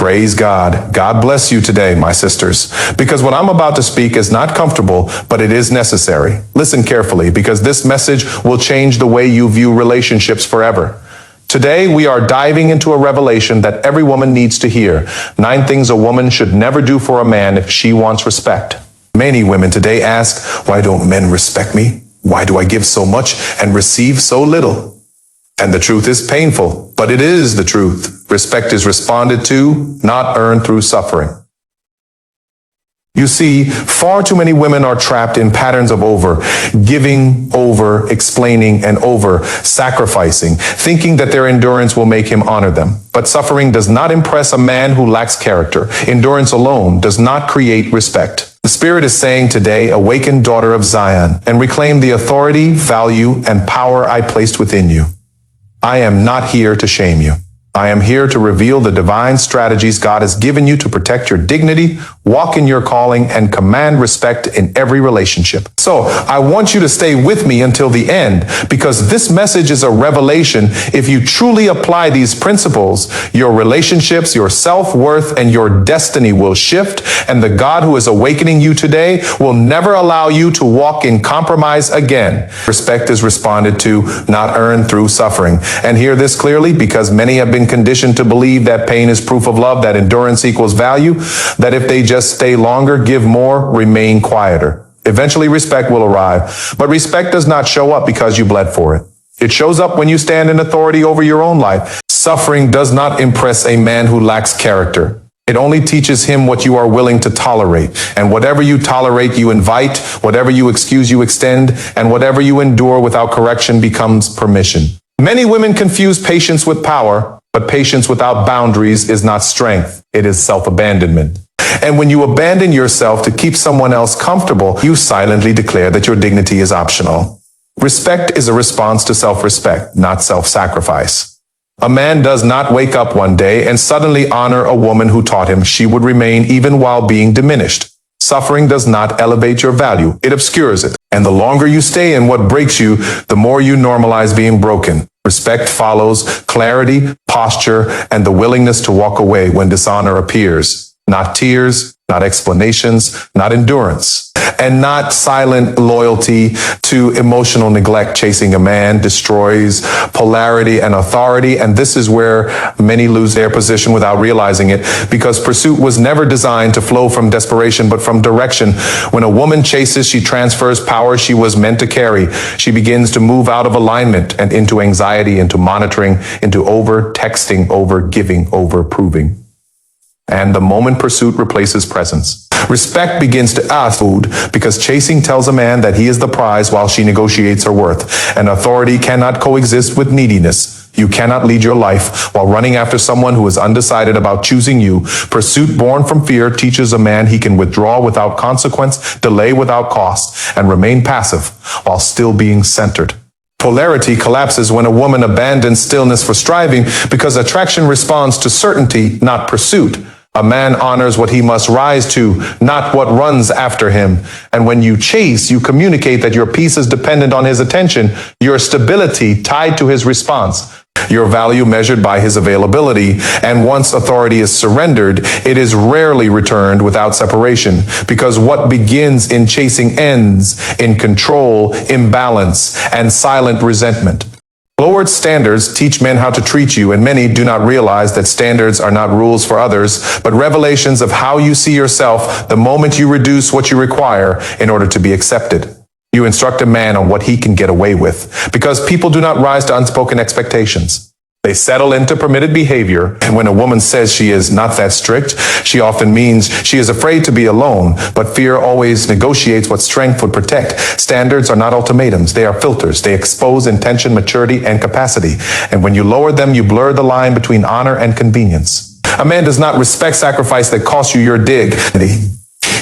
Praise God. God bless you today, my sisters, because what I'm about to speak is not comfortable, but it is necessary. Listen carefully, because this message will change the way you view relationships forever. Today, we are diving into a revelation that every woman needs to hear. 9 things a woman should never do for a man if she wants respect. Many women today ask, why don't men respect me? Why do I give so much and receive so little? And the truth is painful, but it is the truth. Respect is responded to, not earned through suffering. You see, far too many women are trapped in patterns of giving, over explaining, and over sacrificing, thinking that their endurance will make him honor them. But suffering does not impress a man who lacks character. Endurance alone does not create respect. The Spirit is saying today, awaken, daughter of Zion, and reclaim the authority, value, and power I placed within you. I am not here to shame you. I am here to reveal the divine strategies God has given you to protect your dignity, walk in your calling, and command respect in every relationship. So I want you to stay with me until the end, because this message is a revelation. If you truly apply these principles, your relationships, your self-worth, and your destiny will shift, and the God who is awakening you today will never allow you to walk in compromise again. Respect is responded to, not earned through suffering. And hear this clearly, because many have been conditioned to believe that pain is proof of love, that endurance equals value, that if they just stay longer, give more, remain quieter. Eventually respect will arrive, but respect does not show up because you bled for it. It shows up when you stand in authority over your own life. Suffering does not impress a man who lacks character. It only teaches him what you are willing to tolerate. And whatever you tolerate, you invite. Whatever you excuse, you extend. And whatever you endure without correction becomes permission. Many women confuse patience with power, but patience without boundaries is not strength. It is self-abandonment. And when you abandon yourself to keep someone else comfortable, you silently declare that your dignity is optional. Respect is a response to self-respect, not self-sacrifice. A man does not wake up one day and suddenly honor a woman who taught him she would remain even while being diminished. Suffering does not elevate your value. It obscures it. And the longer you stay in what breaks you, the more you normalize being broken. Respect follows clarity, posture, and the willingness to walk away when dishonor appears. Not tears, not explanations, not endurance, and not silent loyalty to emotional neglect. Chasing a man destroys polarity and authority, and this is where many lose their position without realizing it, because pursuit was never designed to flow from desperation, but from direction. When a woman chases, she transfers power she was meant to carry. She begins to move out of alignment and into anxiety, into monitoring, into over-texting, over-giving, over-proving. And the moment pursuit replaces presence. Respect begins to ask food, because chasing tells a man that he is the prize while she negotiates her worth. And authority cannot coexist with neediness. You cannot lead your life while running after someone who is undecided about choosing you. Pursuit born from fear teaches a man he can withdraw without consequence, delay without cost, and remain passive while still being centered. Polarity collapses when a woman abandons stillness for striving, because attraction responds to certainty, not pursuit. A man honors what he must rise to, not what runs after him. And when you chase, you communicate that your peace is dependent on his attention, your stability tied to his response, your value measured by his availability. And once authority is surrendered, it is rarely returned without separation, because what begins in chasing ends in control, imbalance, and silent resentment. Lowered standards teach men how to treat you, and many do not realize that standards are not rules for others, but revelations of how you see yourself the moment you reduce what you require in order to be accepted. You instruct a man on what he can get away with, because people do not rise to unspoken expectations. They settle into permitted behavior, and when a woman says she is not that strict, she often means she is afraid to be alone, but fear always negotiates what strength would protect. Standards are not ultimatums, they are filters. They expose intention, maturity, and capacity. And when you lower them, you blur the line between honor and convenience. A man does not respect sacrifice that costs you your dignity.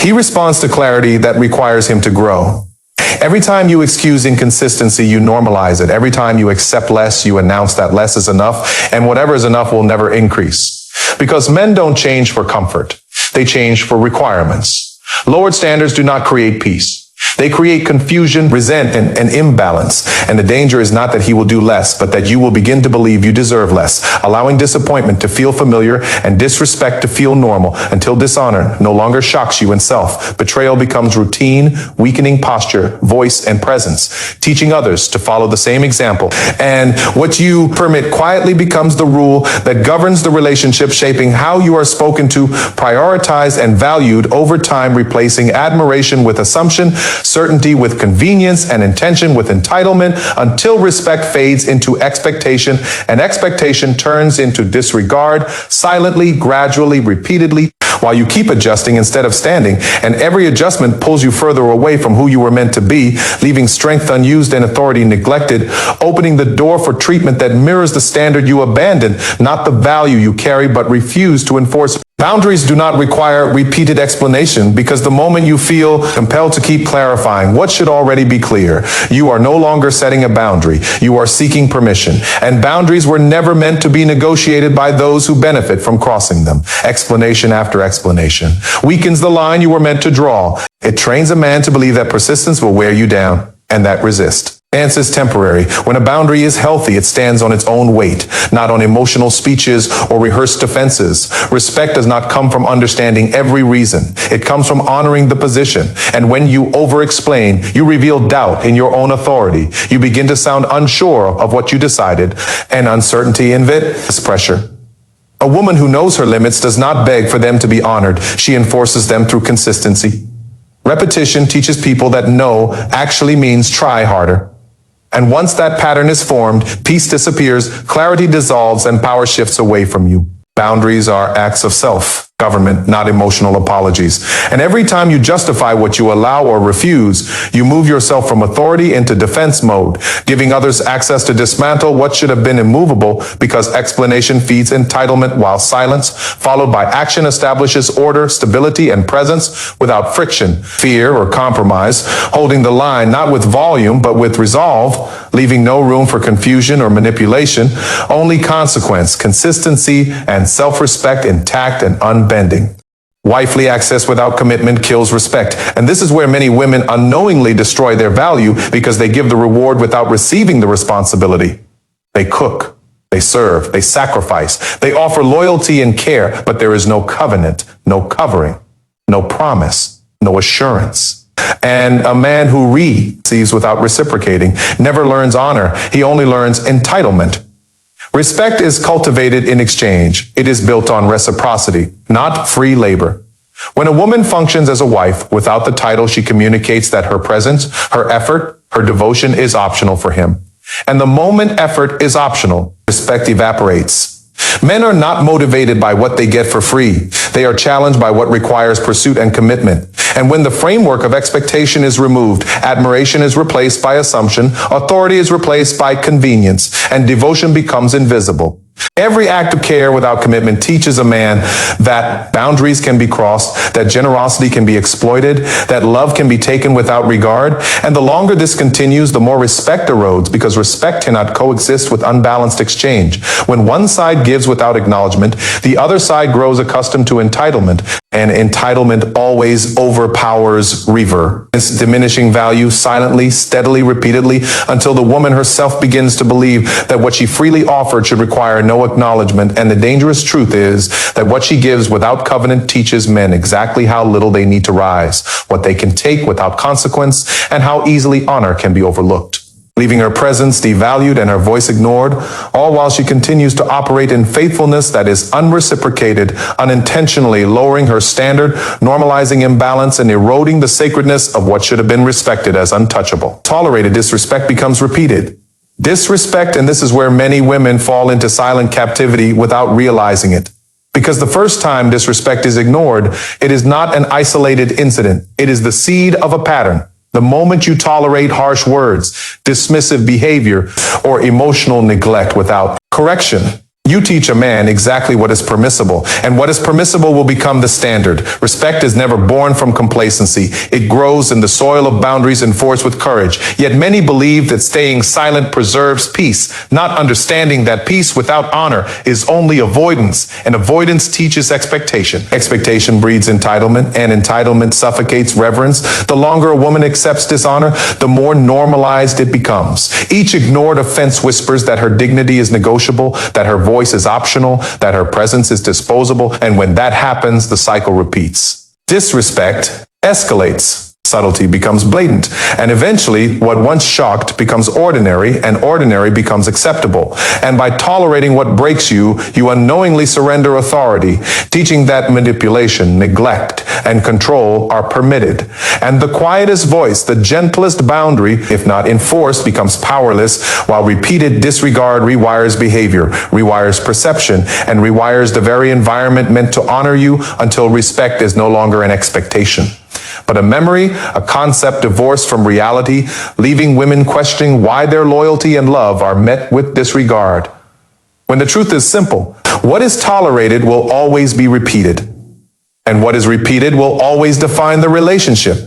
He responds to clarity that requires him to grow. Every time you excuse inconsistency, you normalize it. Every time you accept less, you announce that less is enough, and whatever is enough will never increase. Because men don't change for comfort. They change for requirements. Lowered standards do not create peace. They create confusion, resentment, and imbalance. And the danger is not that he will do less, but that you will begin to believe you deserve less, allowing disappointment to feel familiar and disrespect to feel normal until dishonor no longer shocks you in self. Betrayal becomes routine, weakening posture, voice, and presence, teaching others to follow the same example. And what you permit quietly becomes the rule that governs the relationship, shaping how you are spoken to, prioritized, and valued over time, replacing admiration with assumption, certainty with convenience, and intention with entitlement, until respect fades into expectation, and expectation turns into disregard, silently, gradually, repeatedly, while you keep adjusting instead of standing. And every adjustment pulls you further away from who you were meant to be, leaving strength unused and authority neglected, opening the door for treatment that mirrors the standard you abandoned, not the value you carry but refuse to enforce. Boundaries do not require repeated explanation, because the moment you feel compelled to keep clarifying what should already be clear, you are no longer setting a boundary. You are seeking permission. And boundaries were never meant to be negotiated by those who benefit from crossing them. Explanation after explanation weakens the line you were meant to draw. It trains a man to believe that persistence will wear you down, and that resist. Stance is temporary. When a boundary is healthy, it stands on its own weight, not on emotional speeches or rehearsed defenses. Respect does not come from understanding every reason. It comes from honoring the position. And when you over-explain, you reveal doubt in your own authority. You begin to sound unsure of what you decided, and uncertainty invites pressure. A woman who knows her limits does not beg for them to be honored. She enforces them through consistency. Repetition teaches people that no actually means try harder. And once that pattern is formed, peace disappears, clarity dissolves, and power shifts away from you. Boundaries are acts of self-government, not emotional apologies. And every time you justify what you allow or refuse, you move yourself from authority into defense mode, giving others access to dismantle what should have been immovable, because explanation feeds entitlement, while silence, followed by action, establishes order, stability, and presence without friction, fear, or compromise, holding the line not with volume but with resolve, leaving no room for confusion or manipulation, only consequence, consistency, and self-respect intact and unbending. Wifely access without commitment kills respect. And this is where many women unknowingly destroy their value, because they give the reward without receiving the responsibility. They cook, they serve, they sacrifice, they offer loyalty and care, but there is no covenant, no covering, no promise, no assurance. And a man who receives without reciprocating never learns honor. He only learns entitlement. Respect is cultivated in exchange. It is built on reciprocity, not free labor. When a woman functions as a wife without the title, she communicates that her presence, her effort, her devotion is optional for him. And the moment effort is optional, respect evaporates. Men are not motivated by what they get for free. They are challenged by what requires pursuit and commitment. And when the framework of expectation is removed, admiration is replaced by assumption, authority is replaced by convenience, and devotion becomes invisible. Every act of care without commitment teaches a man that boundaries can be crossed, that generosity can be exploited, that love can be taken without regard. And the longer this continues, the more respect erodes, because respect cannot coexist with unbalanced exchange. When one side gives without acknowledgement, the other side grows accustomed to entitlement, and entitlement always overpowers reverence, its diminishing value silently, steadily, repeatedly, until the woman herself begins to believe that what she freely offered should require no acknowledgement. And the dangerous truth is that what she gives without covenant teaches men exactly how little they need to rise, what they can take without consequence, and how easily honor can be overlooked, leaving her presence devalued and her voice ignored, all while she continues to operate in faithfulness that is unreciprocated, unintentionally lowering her standard, normalizing imbalance, and eroding the sacredness of what should have been respected as untouchable. Tolerated disrespect becomes repeated disrespect, and this is where many women fall into silent captivity without realizing it. Because the first time disrespect is ignored, it is not an isolated incident. It is the seed of a pattern. The moment you tolerate harsh words, dismissive behavior, or emotional neglect without correction, You teach a man exactly what is permissible, and what is permissible will become the standard. Respect is never born from complacency. It grows in the soil of boundaries enforced with courage. Yet many believe that staying silent preserves peace, not understanding that peace without honor is only avoidance, and avoidance teaches expectation. Expectation breeds entitlement, and entitlement suffocates reverence. The longer a woman accepts dishonor, the more normalized it becomes. Each ignored offense whispers that her dignity is negotiable, that her voice is optional, that her presence is disposable, and when that happens, the cycle repeats. Disrespect escalates. Subtlety becomes blatant, and eventually what once shocked becomes ordinary, and ordinary becomes acceptable. And by tolerating what breaks you, you unknowingly surrender authority, teaching that manipulation, neglect, and control are permitted. And the quietest voice, the gentlest boundary, if not enforced, becomes powerless, while repeated disregard rewires behavior, rewires perception, and rewires the very environment meant to honor you until respect is no longer an expectation, but a memory, a concept divorced from reality, leaving women questioning why their loyalty and love are met with disregard. When the truth is simple, what is tolerated will always be repeated, and what is repeated will always define the relationship.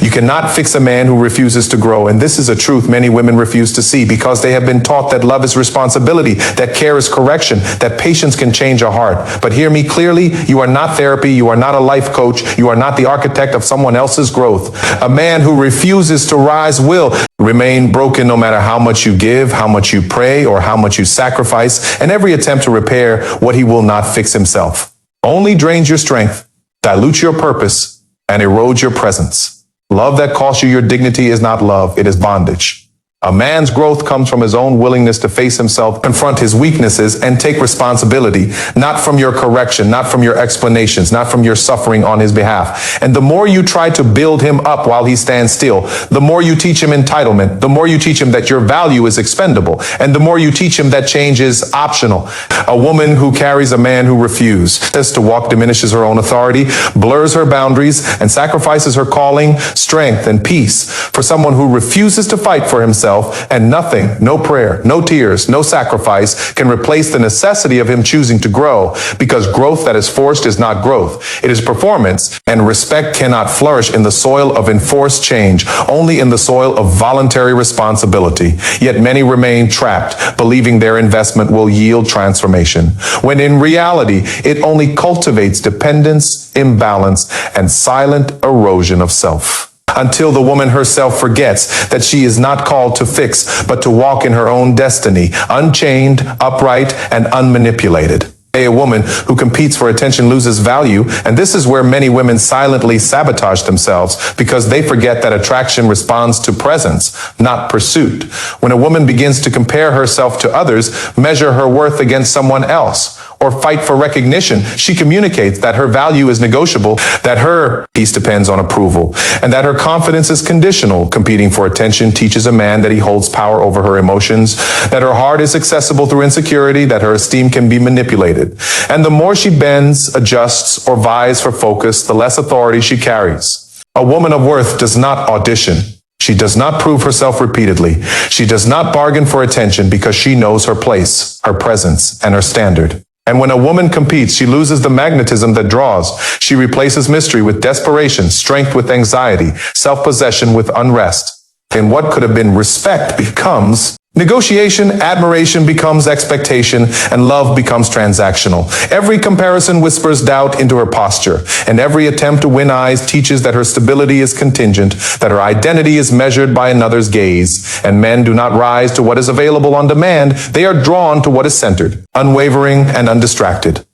You cannot fix a man who refuses to grow, and this is a truth many women refuse to see because they have been taught that love is responsibility, that care is correction, that patience can change a heart. But hear me clearly, you are not therapy, you are not a life coach, you are not the architect of someone else's growth. A man who refuses to rise will remain broken no matter how much you give, how much you pray, or how much you sacrifice, and every attempt to repair what he will not fix himself only drains your strength, dilutes your purpose, and erodes your presence. Love that costs you your dignity is not love, it is bondage. A man's growth comes from his own willingness to face himself, confront his weaknesses, and take responsibility, not from your correction, not from your explanations, not from your suffering on his behalf. And the more you try to build him up while he stands still, the more you teach him entitlement, the more you teach him that your value is expendable, and the more you teach him that change is optional. A woman who carries a man who refuses to walk diminishes her own authority, blurs her boundaries, and sacrifices her calling, strength, and peace for someone who refuses to fight for himself. And nothing, no prayer, no tears, no sacrifice can replace the necessity of him choosing to grow, because growth that is forced is not growth. It is performance, and respect cannot flourish in the soil of enforced change, only in the soil of voluntary responsibility. Yet many remain trapped, believing their investment will yield transformation, when in reality, it only cultivates dependence, imbalance, and silent erosion of self. Until the woman herself forgets that she is not called to fix, but to walk in her own destiny, unchained, upright, and unmanipulated. A woman who competes for attention loses value, and this is where many women silently sabotage themselves because they forget that attraction responds to presence, not pursuit. When a woman begins to compare herself to others, measure her worth against someone else, or fight for recognition, she communicates that her value is negotiable, that her peace depends on approval, and that her confidence is conditional. Competing for attention teaches a man that he holds power over her emotions, that her heart is accessible through insecurity, that her esteem can be manipulated. And the more she bends, adjusts, or vies for focus, the less authority she carries. A woman of worth does not audition. She does not prove herself repeatedly. She does not bargain for attention because she knows her place, her presence, and her standard. And when a woman competes, she loses the magnetism that draws. She replaces mystery with desperation, strength with anxiety, self-possession with unrest. And what could have been respect becomes negotiation, admiration becomes expectation, and love becomes transactional. Every comparison whispers doubt into her posture, and every attempt to win eyes teaches that her stability is contingent, that her identity is measured by another's gaze. And men do not rise to what is available on demand. They are drawn to what is centered, unwavering, and undistracted.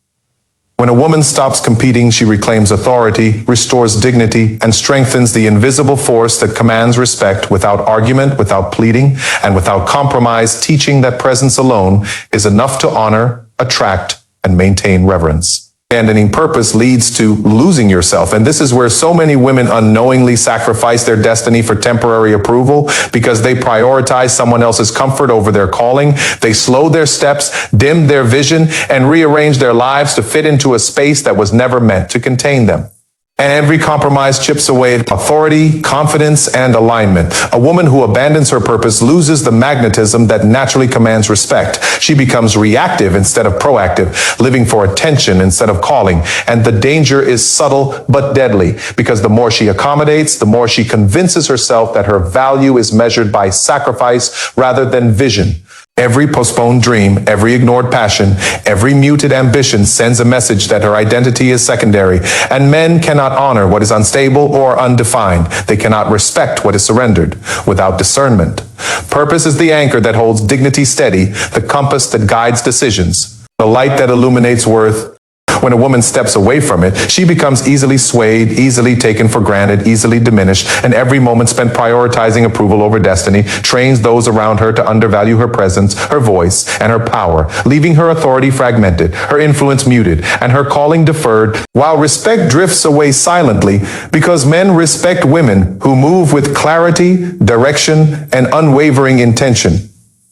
When a woman stops competing, she reclaims authority, restores dignity, and strengthens the invisible force that commands respect without argument, without pleading, and without compromise, teaching that presence alone is enough to honor, attract, and maintain reverence. Abandoning purpose leads to losing yourself, and this is where so many women unknowingly sacrifice their destiny for temporary approval because they prioritize someone else's comfort over their calling. They slow their steps, dim their vision, and rearrange their lives to fit into a space that was never meant to contain them. And every compromise chips away at authority, confidence, and alignment. A woman who abandons her purpose loses the magnetism that naturally commands respect. She becomes reactive instead of proactive, living for attention instead of calling. And the danger is subtle but deadly, because the more she accommodates, the more she convinces herself that her value is measured by sacrifice rather than vision. Every postponed dream, every ignored passion, every muted ambition sends a message that her identity is secondary, and men cannot honor what is unstable or undefined. They cannot respect what is surrendered without discernment. Purpose is the anchor that holds dignity steady, the compass that guides decisions, the light that illuminates worth. When a woman steps away from it, she becomes easily swayed, easily taken for granted, easily diminished, and every moment spent prioritizing approval over destiny trains those around her to undervalue her presence, her voice, and her power, leaving her authority fragmented, her influence muted, and her calling deferred, while respect drifts away silently because men respect women who move with clarity, direction, and unwavering intention,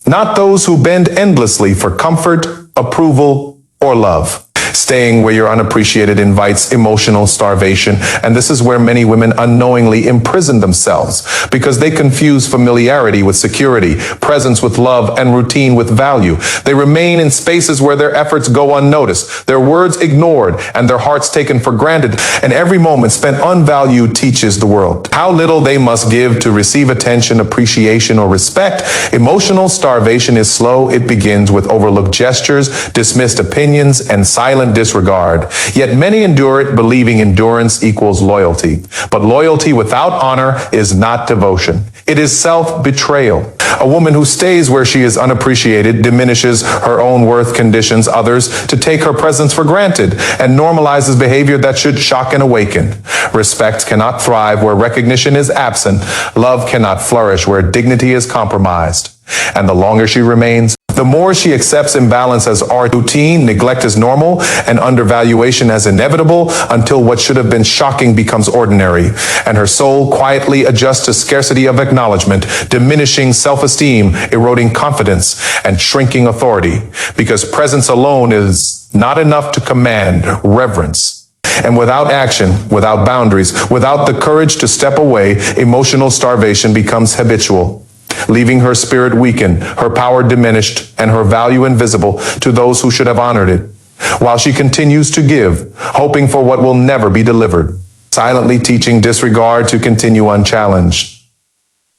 not those who bend endlessly for comfort, approval, or love. Staying where you're unappreciated invites emotional starvation, and this is where many women unknowingly imprison themselves because they confuse familiarity with security, presence with love, and routine with value. They remain in spaces where their efforts go unnoticed, their words ignored, and their hearts taken for granted, and every moment spent unvalued teaches the world how little they must give to receive attention, appreciation, or respect. Emotional starvation is slow. It begins with overlooked gestures, dismissed opinions, and silent disregard. Yet many endure it, believing endurance equals loyalty. But loyalty without honor is not devotion. It is self-betrayal. A woman who stays where she is unappreciated diminishes her own worth, conditions others to take her presence for granted, and normalizes behavior that should shock and awaken. Respect cannot thrive where recognition is absent. Love cannot flourish where dignity is compromised. And the longer she remains, the more she accepts imbalance as routine, neglect as normal, and undervaluation as inevitable, until what should have been shocking becomes ordinary, and her soul quietly adjusts to scarcity of acknowledgement, diminishing self-esteem, eroding confidence, and shrinking authority, because presence alone is not enough to command reverence. And without action, without boundaries, without the courage to step away, emotional starvation becomes habitual, leaving her spirit weakened, her power diminished, and her value invisible to those who should have honored it, while she continues to give, hoping for what will never be delivered, silently teaching disregard to continue unchallenged.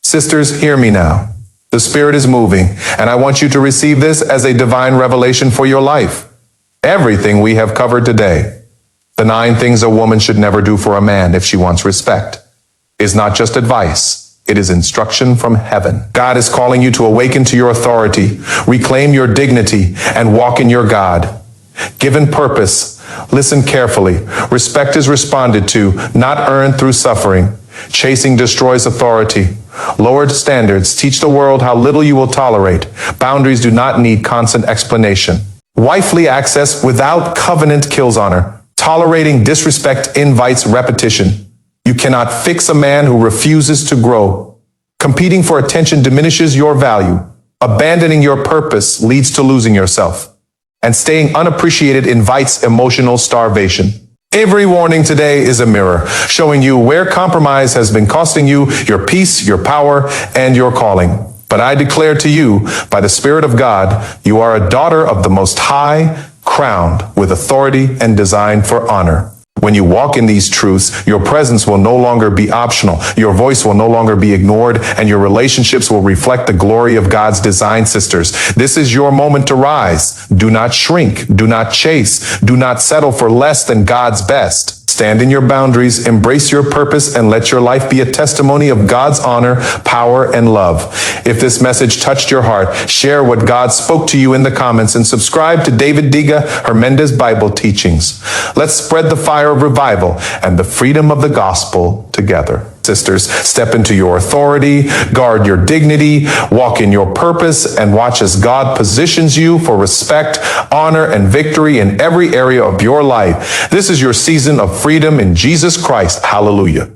Sisters, hear me now. The Spirit is moving, and I want you to receive this as a divine revelation for your life. Everything we have covered today, the 9 things a woman should never do for a man if she wants respect, is not just advice. It is instruction from heaven. God is calling you to awaken to your authority, reclaim your dignity, and walk in your God. Given purpose, listen carefully. Respect is responded to, not earned through suffering. Chasing destroys authority. Lowered standards teach the world how little you will tolerate. Boundaries do not need constant explanation. Wifely access without covenant kills honor. Tolerating disrespect invites repetition. You cannot fix a man who refuses to grow. Competing for attention diminishes your value. Abandoning your purpose leads to losing yourself. And staying unappreciated invites emotional starvation. Every warning today is a mirror, showing you where compromise has been costing you your peace, your power, and your calling. But I declare to you, by the Spirit of God, you are a daughter of the Most High, crowned with authority and designed for honor. When you walk in these truths, your presence will no longer be optional, your voice will no longer be ignored, and your relationships will reflect the glory of God's design, sisters. This is your moment to rise. Do not shrink, do not chase, do not settle for less than God's best. Stand in your boundaries, embrace your purpose, and let your life be a testimony of God's honor, power, and love. If this message touched your heart, share what God spoke to you in the comments and subscribe to David Diga Hernandez Bible Teachings. Let's spread the fire of revival and the freedom of the gospel together. Sisters, step into your authority, guard your dignity, walk in your purpose, and watch as God positions you for respect, honor, and victory in every area of your life. This is your season of freedom in Jesus Christ. Hallelujah.